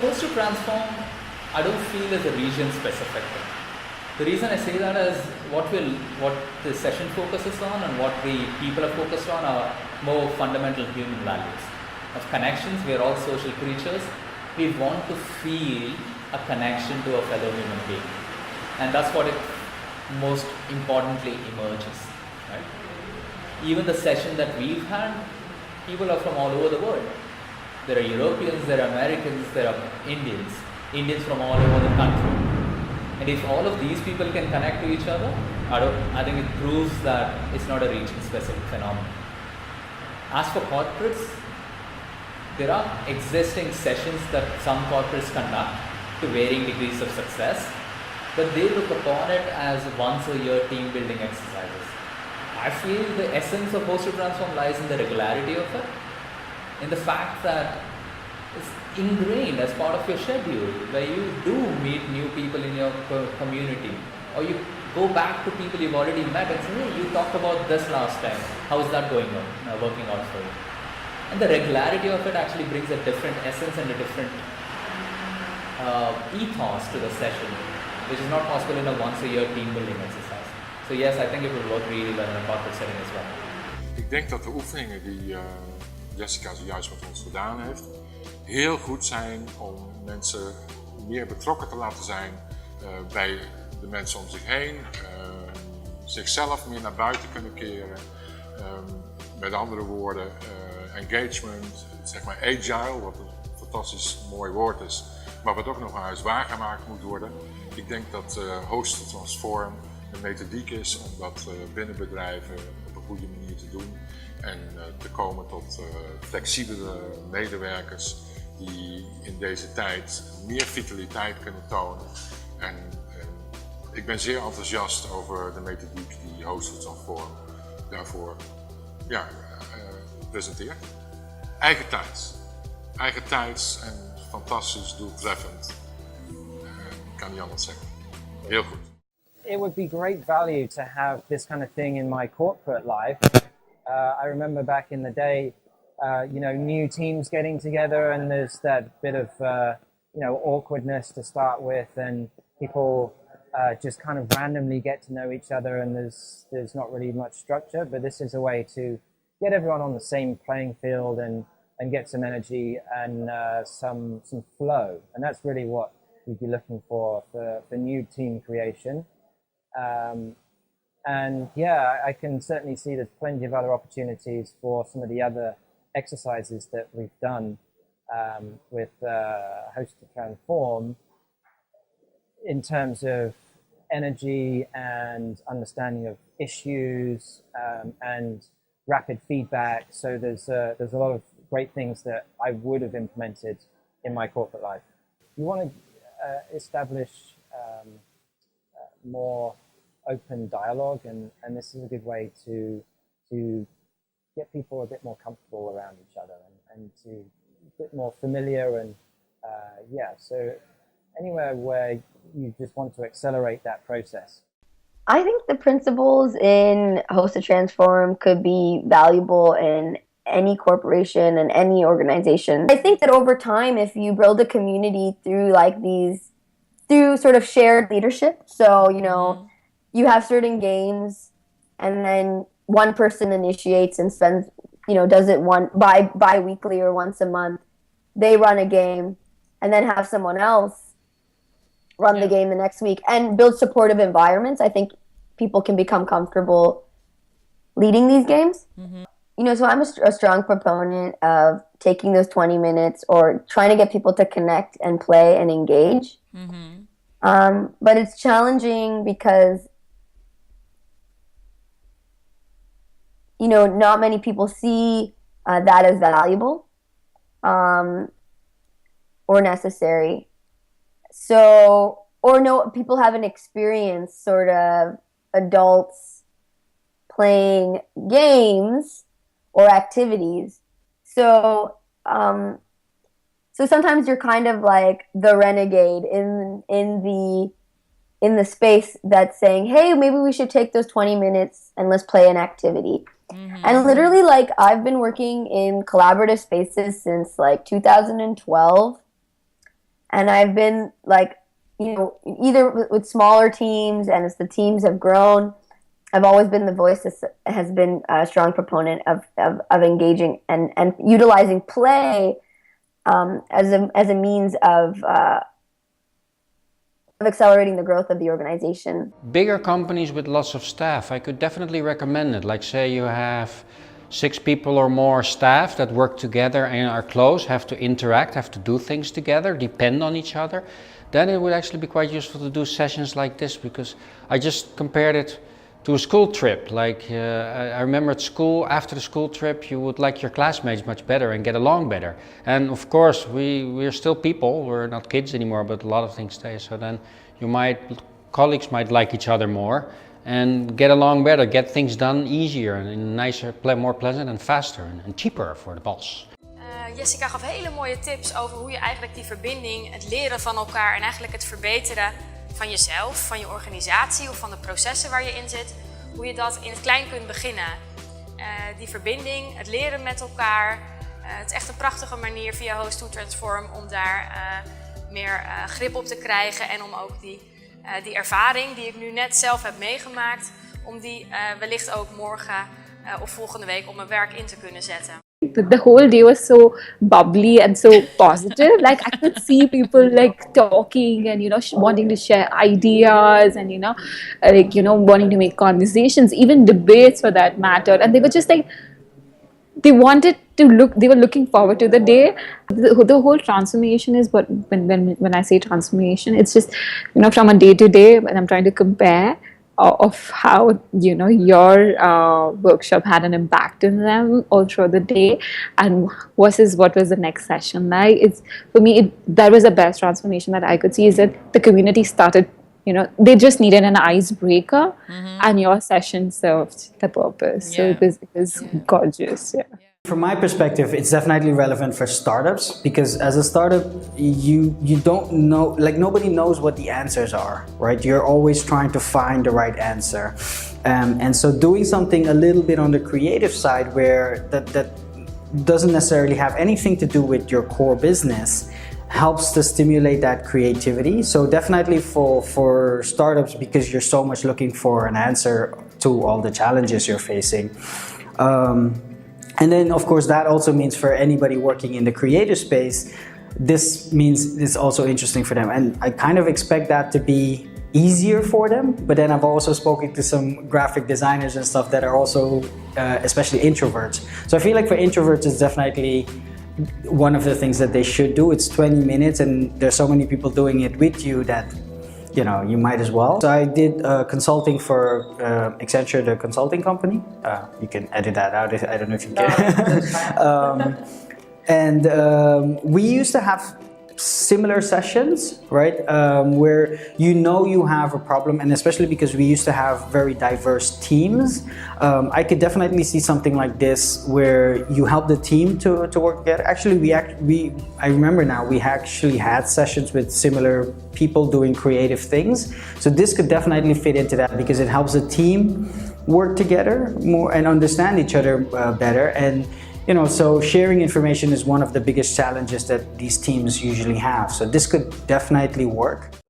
Post to transform, I don't feel is a region specific thing. The reason I say that is what the session focuses on and what the people are focused on are more fundamental human values of connections. We are all social creatures. We want to feel a connection to a fellow human being, and that's what it most importantly emerges. Right? Even the session that we've had, people are from all over the world. There are Europeans, there are Americans, there are Indians from all over the country. And if all of these people can connect to each other, I think it proves that it's not a region-specific phenomenon. As for corporates, there are existing sessions that some corporates conduct to varying degrees of success, but they look upon it as once-a-year team-building exercises. I feel the essence of Host to Transform lies in the regularity of it, in the fact that it's ingrained as part of your schedule, where you do meet new people in your community, or you go back to people you've already met and say, hey, you talked about this last time, how is that going on, working out for you? And the regularity of it actually brings a different essence and a different ethos to the session, which is not possible in a once-a-year team-building exercise. So yes, I think it will work really well in a corporate setting as well. Ik denk dat de oefeningen die Jessica zojuist met ons gedaan heeft, heel goed zijn om mensen meer betrokken te laten zijn bij de mensen om zich heen, zichzelf meer naar buiten kunnen keren. Met andere woorden, engagement, zeg maar agile, wat een fantastisch mooi woord is, maar wat ook nog maar eens waargemaakt moet worden. Ik denk dat Host to Transform een methodiek is om dat binnen bedrijven op een goede manier te doen en te komen tot flexibele medewerkers die in deze tijd meer vitaliteit kunnen tonen. En ik ben zeer enthousiast over de methodiek die Host to Transform daarvoor presenteert. Eigentijds en fantastisch doeltreffend. Ik kan niet anders zeggen. Heel goed. It would be great value to have this kind of thing in my corporate life. I remember back in the day, new teams getting together, and there's that bit of, awkwardness to start with, and people just kind of randomly get to know each other, and there's not really much structure. But this is a way to get everyone on the same playing field and get some energy and some flow, and that's really what we'd be looking for new team creation. And yeah, I can certainly see there's plenty of other opportunities for some of the other exercises that we've done with Host to Transform in terms of energy and understanding of issues and rapid feedback. So there's a lot of great things that I would have implemented in my corporate life. You want to establish more open dialogue, and this is a good way to get people a bit more comfortable around each other and to a bit more familiar and so anywhere where you just want to accelerate that process. I think the principles in Host to Transform could be valuable in any corporation and any organization. I think that over time, if you build a community through through sort of shared leadership, so, you have certain games and then one person initiates and spends, does it bi-weekly or once a month. They run a game and then have someone else run the game the next week and build supportive environments. I think people can become comfortable leading these games. Mm-hmm. So I'm a strong proponent of taking those 20 minutes or trying to get people to connect and play and engage. Mm-hmm. But it's challenging because not many people see that as valuable or necessary. So, or no, people haven't experienced sort of adults playing games or activities. So, so sometimes you're kind of like the renegade in the space that's saying, hey, maybe we should take those 20 minutes and let's play an activity. Mm-hmm. And literally, I've been working in collaborative spaces since 2012. And I've been like, you know, either with smaller teams and as the teams have grown, I've always been the voice that has been a strong proponent of engaging and utilizing play as a means of accelerating the growth of the organization. Bigger companies with lots of staff, I could definitely recommend it. Like say you have 6 people or more staff that work together and are close, have to interact, have to do things together, depend on each other. Then it would actually be quite useful to do sessions like this, because I just compared it to a school trip. Like I remember at school, after the school trip, you would like your classmates much better and get along better. And of course, we're still people, we're not kids anymore, but a lot of things stay. So then colleagues might like each other more and get along better, get things done easier and nicer, more pleasant and faster and cheaper for the boss. Jessica gaf hele mooie tips over hoe je eigenlijk die verbinding, het leren van elkaar en eigenlijk het verbeteren van jezelf, van je organisatie of van de processen waar je in zit, hoe je dat in het klein kunt beginnen. Die verbinding, het leren met elkaar, het is echt een prachtige manier via Host to Transform om daar meer grip op te krijgen en om ook die ervaring die ik nu net zelf heb meegemaakt, om die wellicht ook morgen of volgende week op mijn werk in te kunnen zetten. The whole day was so bubbly and so positive. Like I could see people like talking and, you know, wanting to share ideas and, you know, like, you know, wanting to make conversations, even debates for that matter. And they were just like, they were looking forward to the day. The whole transformation is what, when I say transformation, it's just, you know, from a day to day when I'm trying to compare of how, you know, your workshop had an impact on them all through the day, and versus what was the next session like. It's for me, that was the best transformation that I could see, is that the community started, you know, they just needed an icebreaker, and your session served the purpose. So it was gorgeous. Yeah. From my perspective, it's definitely relevant for startups, because as a startup, you don't know, like nobody knows what the answers are, right? You're always trying to find the right answer. And so doing something a little bit on the creative side where that doesn't necessarily have anything to do with your core business helps to stimulate that creativity. So definitely for startups, because you're so much looking for an answer to all the challenges you're facing. And then, of course, that also means for anybody working in the creative space, this means it's also interesting for them. And I kind of expect that to be easier for them. But then I've also spoken to some graphic designers and stuff that are also, especially introverts. So I feel like for introverts, it's definitely one of the things that they should do. It's 20 minutes and there's so many people doing it with you that, you know, you might as well. So I did consulting for Accenture, the consulting company. You can edit that out, I don't know if you can. And we used to have similar sessions, right? Where you have a problem, and especially because we used to have very diverse teams, I could definitely see something like this where you help the team to work together. Actually, I remember now, we actually had sessions with similar people doing creative things. So this could definitely fit into that, because it helps the team work together more and understand each other better. And you know, so sharing information is one of the biggest challenges that these teams usually have. So this could definitely work.